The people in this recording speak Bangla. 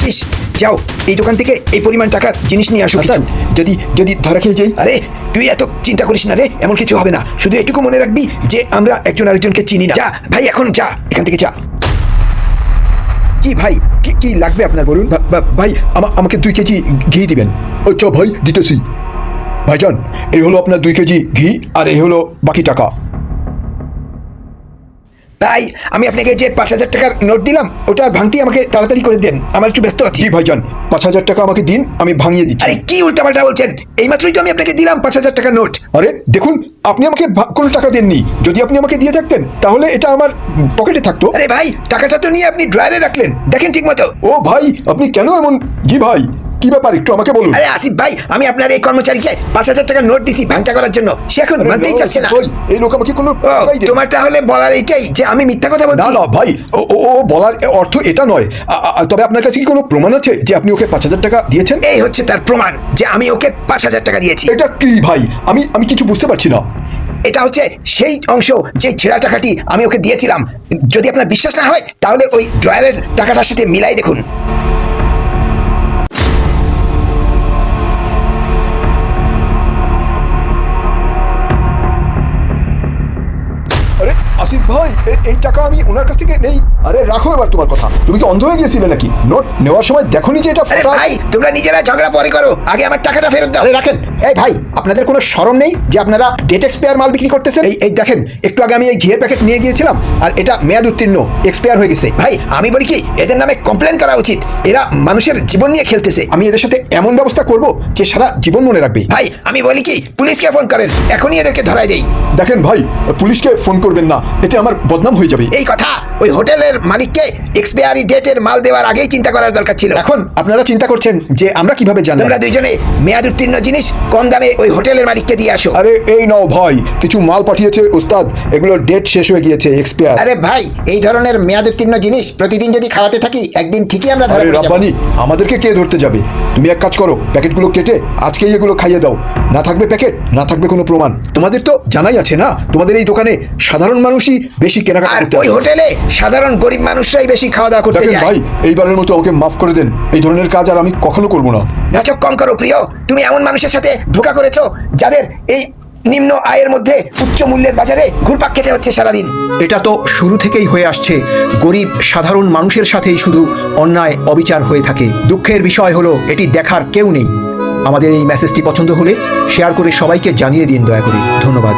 ইস, যাও এই দোকান থেকে এই পরিমাণ টাকার জিনিস নিয়ে আসো। যদি যদি ধরা খেয়ে যাই? আরে তুই এত চিন্তা করিস না রে, এমন কিছু হবে না। শুধু এটুকু মনে রাখবি যে আমরা একজন আরেকজনকে চিনি না। যা ভাই, এখন যা এখান থেকে, যা। কি ভাই, কি লাগবে আপনার বলুন? ভাই আমাকে 2 কেজি ঘি দিবেন। আচ্ছা ভাই, দিতেছি। ভাইজান, এই হলো আপনার 2 কেজি ঘি, আর এই হলো বাকি টাকা। ভাই, আমি আপনাকে যে 5,000 টাকার নোট দিলাম, ওটা ভাঙটি আমাকে তাড়াতাড়ি করে দেন, আমার একটু ব্যস্ত আছি। জি ভাইজান, 5,000 টাকা আমাকে দিন, আমি ভাঙিয়ে দিচ্ছি। আরে কি উল্টাপাল্টা বলছেন? এইমাত্রই তো আমি আপনাকে দিলাম 5,000 টাকার নোট। আরে দেখুন, আপনি আমাকে কোনো টাকা দেননি। যদি আপনি আমাকে দিয়ে থাকতেন তাহলে এটা আমার পকেটে থাকতো। আরে ভাই, টাকাটা তো নিয়ে আপনি ড্রয়ারে রাখলেন, দেখেন ঠিক মতো। ও ভাই, আপনি কেন এমন? জি ভাই, কি ব্যাপার একটু আমাকে বলুন। আরে আসিফ ভাই, আমি আপনার এই কর্মচারীকে 5,000 টাকার নোট দিছি ভাঙটা করার জন্য, সে এখন মানতেই চাচ্ছে না। এই লোক আমাকে কোনো তোমার তাহলে বলার এইটাই যে আমি মিথ্যা কথা না বলছি? না ভাই, ও বলার অর্থ এটা নয়। তবে আপনার কাছে কি কোনো প্রমাণ আছে যে আপনি ওকে 5,000 টাকা দিয়েছেন? এই হচ্ছে তার প্রমাণ যে আমি ওকে 5,000 টাকা দিয়েছি। এটা কি ভাই? আমি কিছু বুঝতে পারছি না। এটা হচ্ছে সেই অংশ যে ছেঁড়া টাকাটি আমি ওকে দিয়েছিলাম। যদি আপনার বিশ্বাস না হয় তাহলে ওই ড্রয়ারের টাকাটার সাথে মিলাই দেখুন। আরে আসিফ ভাই, এই টাকা আমি ওনার কাছ থেকে নেই। আরে রাখো এবার তোমার কথা। তুমি কি অন্ধ হয়ে গিয়েছিলে নাকি? নোট নেওয়ার সময় দেখোনি যে এটা আরে ফাটা? ভাই, তোমরা নিজেরা ঝগড়া পরে করো, আগে আমার টাকাটা ফেরত দাও। আরে রাখেন। এই ভাই, আপনাদের কোনো শরম নেই যে আপনারা ডেট এক্সপায়ার মাল বিক্রি করতেছেন? এই দেখেন, একটু আগে আমি এই ঘিয়ের প্যাকেট নিয়ে গিয়েছিলাম, আর এটা মেয়াদ উত্তীর্ণ, এক্সপায়ার হয়ে গেছে। ভাই, আমি বলি কি, এদের নামে কমপ্লেন করা উচিত। এরা মানুষের জীবন নিয়ে খেলতেছে। আমি এদের সাথে এমন ব্যবস্থা করব যে সারা জীবন মনে রাখবে। ভাই, আমি বলি কি, পুলিশকে ফোন করেন, এখনই এদেরকে ধরাই দেই। দেখেন ভাই, পুলিশকে ফোন করবেন না, এতে আমার বদনাম হয়ে যাবে। এই কথা ওই হোটেলের মালিককে এক্সপায়ারি ডেটের মাল দেওয়ার আগেই চিন্তা করার দরকার ছিল। এখন আপনারা চিন্তা করছেন যে আমরা কিভাবে জানলাম? তোমরা দুইজনে মেয়াদ উত্তীর্ণ জিনিস কম দামে ওই হোটেলের মালিককে দিয়ে আসো। আরে এই নাও ভাই, কিছু মাল পাঠিয়েছে ওস্তাদ, এগুলো ডেট শেষ হয়ে গিয়েছে, এক্সপায়ার। আরে ভাই, এই ধরনের মেয়াদ উত্তীর্ণ জিনিস প্রতিদিন যদি খাওয়াতে থাকি, একদিন ঠিকই আমরা ধরে আরে পড়ে যাব। রাব্বানি, আমাদেরকে কে ধরতে যাবে? তুমি এক কাজ করো, প্যাকেটগুলো কেটে আজকেই এগুলো খাইয়ে দাও। না থাকবে প্যাকেট, না থাকবে কোনো প্রমাণ। তোমাদের তো জানাই আছে না, তোমাদের এই দোকানে সাধারণ মানুষই বেশি কেনাকাটা আর করতে ওই আসে। হোটেলে সাধারণ গরিব মানুষরাই বেশি খাওয়া দাওয়া করতে দেখেন যায়। ভাই, এইবারের মতো আমাকে মাফ করে দেন। এই ধরনের কাজ আর আমি কখনো করবো না। নাটক কম করো প্রিয়। তুমি এমন মানুষের সাথে ধোঁকা করেছো যাদের এই নিম্ন আয়ের মধ্যে উচ্চ মূল্যের বাজারে ঘুরপাক খেতে হচ্ছে সারাদিন। এটা তো শুরু থেকেই হয়ে আসছে। গরিব সাধারণ মানুষের সাথেই শুধু অন্যায় অবিচার হয়ে থাকে। দুঃখের বিষয় হলো এটি দেখার কেউ নেই। আমাদের এই মেসেজটি পছন্দ হলে শেয়ার করে সবাইকে জানিয়ে দিন দয়া করে। ধন্যবাদ।